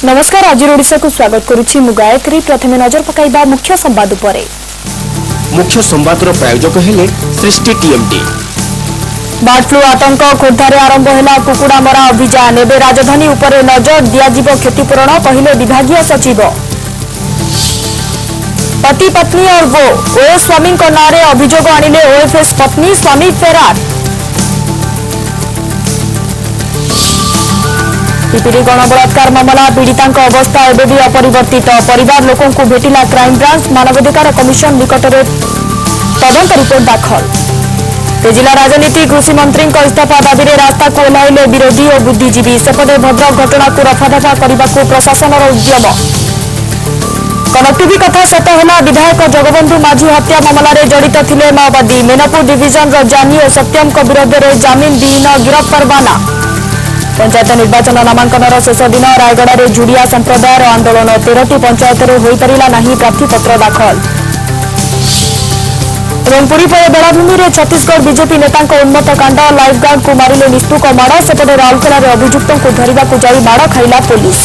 नमस्कार आज ओडिशा को स्वागत करुछि मु गायत्री। प्रथमे नजर पकाइबा मुख्य संवाद उपरे। मुख्य संवादर प्रायोजक हेले सृष्टि टीएमटी। बर्ड फ्लू आतंक खोर्धारे आरंभ है कुकुड़ा मरा अभियान। एवं राजधानी उपरे नजर दियाजिब क्षतिपूरण कहले विभागीय सचिव। पति पत्नी और वो ओए स्वामी नाँ अभियोग आनिले ओएफएस पत्नी, स्वामी फेरार। पिपिली गणबलात्कार मामला पीड़िता अवस्था एवं भी अपरिवर्तित। परिवार लोकों को भेटिला क्राइम ब्रांच। मानवाधिकार कमिशन निकट में तदंत रिपोर्ट दाखल। तेजिला राजनीति। कृषि मंत्री इस्तीफा दाबी में रास्ता को ओह्लाइले विरोधी और बुद्धिजीवी। सेपटे भद्रक घटना को रफादफा करने को प्रशासन उद्यम। कनक टीवी कथा सत है। विधायक जगबंधु माझी हत्या मामलें जड़ित थिले माओवादी। मेनपुर डिविजन जानी और सत्यम विरोध में जमीन विहीन गिरफ परवाना। पंचायत निर्वाचन नामांकन शेष दिन। रायगड़ा में जुड़िया संप्रदायर आंदोलन। 13टी पंचायत में हो पारा नहीं प्रार्थीपत्र दाखल। पुरी पर बेलाभूमि में छत्तीसगढ़ बीजेपी नेता उन्मत्त कांड। लाइफ गार्ड को मारिले निस्तुक माड़। सेपटे राउरकेला में अभियुक्त को धरने को जाई माड़ खाइला पुलिस।